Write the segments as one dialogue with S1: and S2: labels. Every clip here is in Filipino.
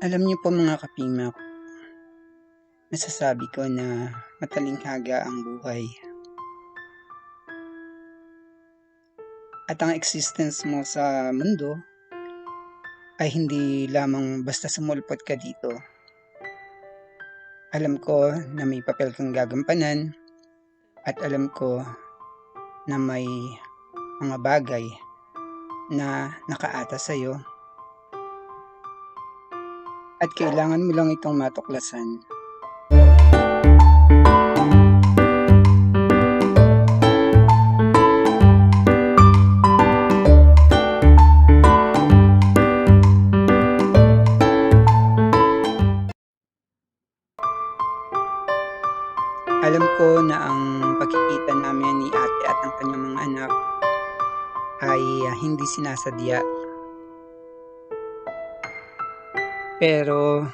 S1: Alam niyo po mga kapimok, masasabi ko na matalinghaga ang buhay. At ang existence mo sa mundo ay hindi lamang basta sumulpot ka dito. Alam ko na may papel kang gagampanan at alam ko na may mga bagay na nakaata sa'yo at kailangan mo lang itong matuklasan. Alam ko na ang pagkikita namin ni ate at ang kanyang mga anak ay hindi sinasadya. Pero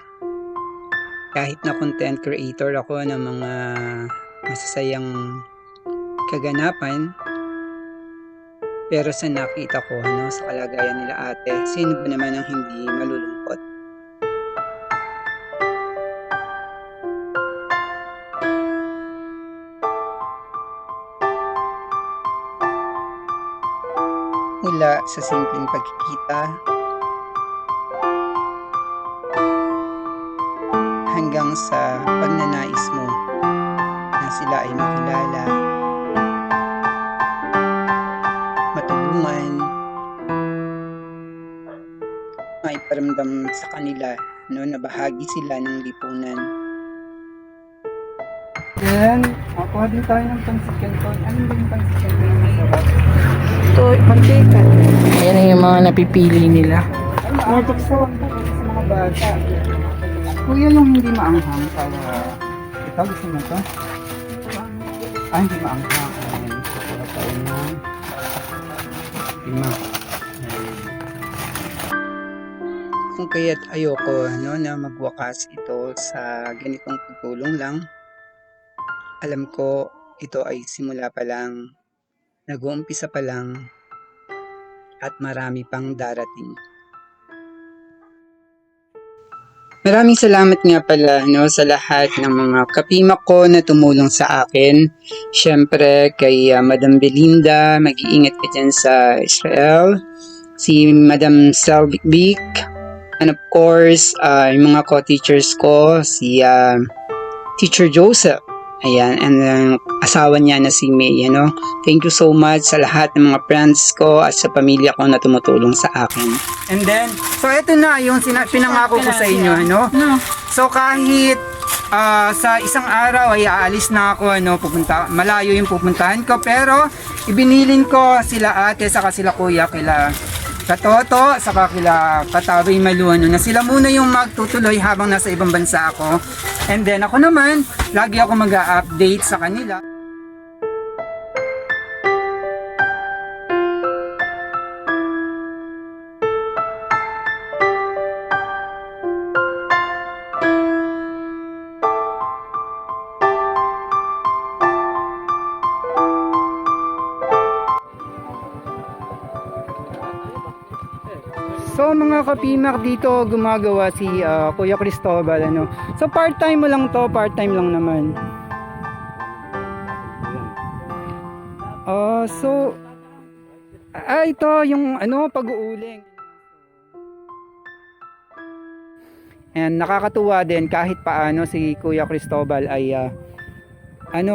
S1: kahit na content creator ako ng mga masasayang kaganapan, pero sa nakita ko sa kalagayan nila ate, sino ba naman ang hindi malulungkot? Mula sa simpleng pagkikita hanggang sa pagnanais mo na sila ay makilala, matulungan, maiparamdam sa kanila na bahagi sila ng lipunan.
S2: Then, kuha din tayo ng pansit canton. Ano ba yung pansit canton na masarap?
S3: Ito, mantika.
S2: Ayan na yung mga napipili nila. Magic sauce sa mga bata. Kuya, yung hindi maanghang para... Ito, gusto mo ito? Hindi maanghang. Ayan, kuha tayo ng... Lima.
S1: Kung kaya't ayoko na magwakas ito sa ganitong pagtulong lang, alam ko ito ay simula pa lang, nag-uumpisa pa lang, at marami pang darating. Maraming salamat nga pala sa lahat ng mga kapimak ko na tumulong sa akin. Siyempre kay Madam Belinda, mag-iingat ka dyan sa Israel. Si Madam Selbik, and of course, yung mga co-teachers ko, si Teacher Joseph. Ayan, and asawa niya na si May, Thank you so much sa lahat ng mga friends ko at sa pamilya ko na tumutulong sa akin. And then, so ito na yung pinangako ko sa inyo, So kahit sa isang araw ay aalis na ako, pupunta, malayo yung pupuntahan ko, pero ibinilin ko sila ate saka sila kuya, kila Katoto, saka kila Katawi Maluano, na sila muna yung magtutuloy habang nasa ibang bansa ako. And then ako naman, lagi ako mag-update sa kanila. So mga kapimak, dito gumagawa si Kuya Cristobal, So part-time mo lang to, part-time lang naman. So ito yung pag-uuling. And nakakatuwa din kahit paano si Kuya Cristobal ay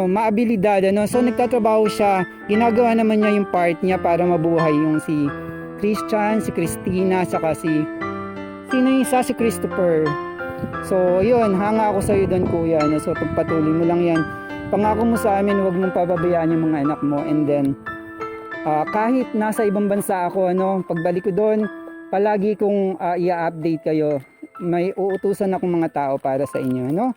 S1: maabilidad, So nagtatrabaho siya, ginagawa naman niya yung part niya para mabuhay yung si Christian, si Christina, saka si Christopher. So yun, hanga ako sa iyo doon kuya, So pagpatuloy mo lang yan, pangako mo sa amin, huwag mong pababayaan yung mga anak mo. And then kahit nasa ibang bansa ako, pagbalik ko doon, palagi kong i-update kayo. May uutusan akong mga tao para sa inyo,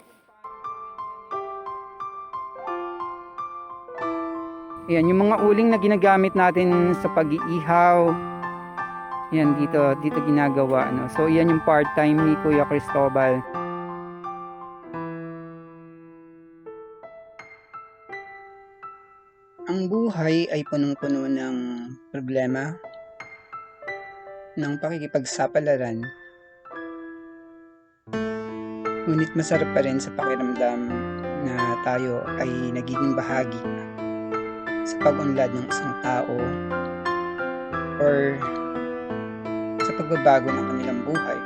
S1: Ayan, yung mga uling na ginagamit natin sa pag-iihaw, yan dito ginagawa, So yan yung part-time ni Kuya Cristobal. Ang buhay ay punong-puno ng problema, ng pakikipagsapalaran, Ngunit masarap pa rin sa pakiramdam na tayo ay nagiging bahagi sa pag-unlad ng isang tao or sa pagbabago ng kanilang buhay.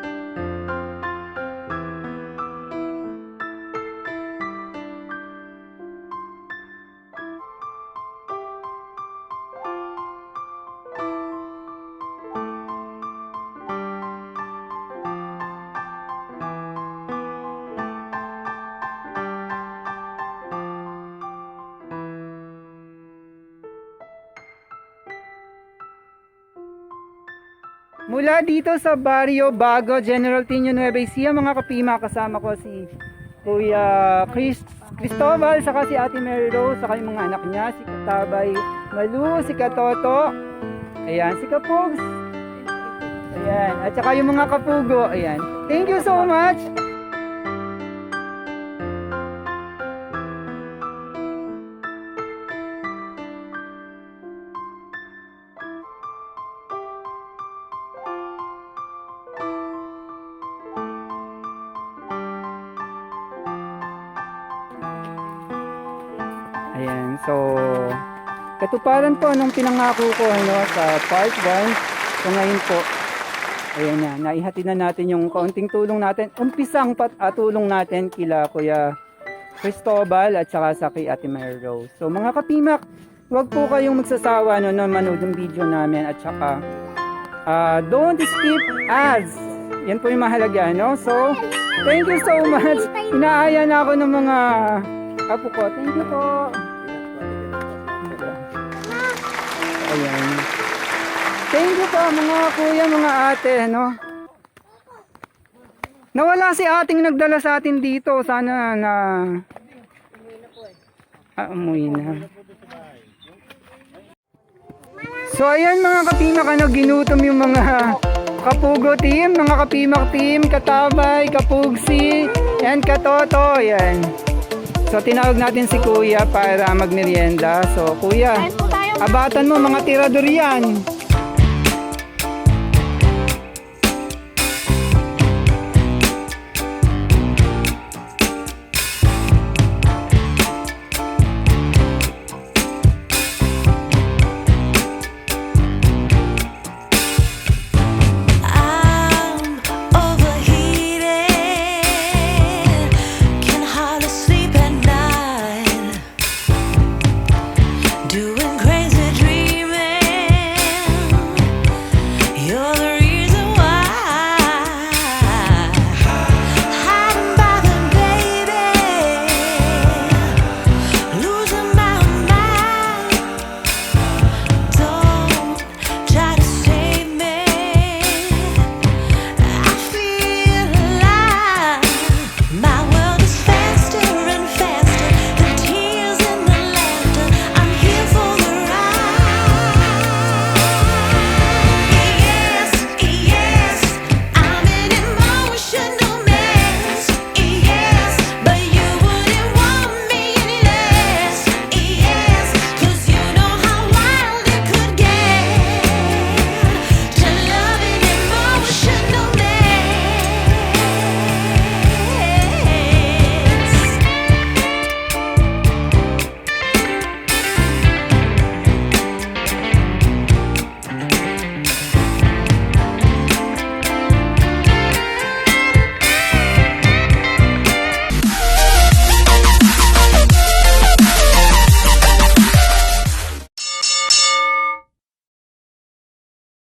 S2: Mula dito sa Barrio Bago, General Tino Nueva Ecija, mga kapima, kasama ko si Kuya Cristobal, saka si Ate Mary Rose, saka yung mga anak niya, si Katabay Malu, si Katoto, ayan, si Kapugs, ayan, at saka yung mga kapugo, ayan. Thank you so much! Ayan, so katuparan po nung pinangako ko sa part 1. So ngayon po, ayan na, naihatid na natin yung kaunting tulong natin. Umpisang tulong natin kila Kuya Cristobal at saka sa kay Ate Mary Rose. So mga kapimak, huwag po kayong magsasawa na manood ng video namin at saka don't skip ads. Yan po yung mahalaga, no? So, thank you so much. Inaaya na ako ng mga apo ko. Thank you po. Ayan. Thank you po mga kuya, mga ate, no? Nawala si ating nagdala sa atin dito. Sana na umuwi na. So ayan mga kapimak, ginutom yung mga Kapugo team, mga kapimak team, Katabay, Kapugsi, and Katoto. Ayan. So tinawag natin si Kuya para magmerienda. So Kuya, abatan mo mga tirador yan.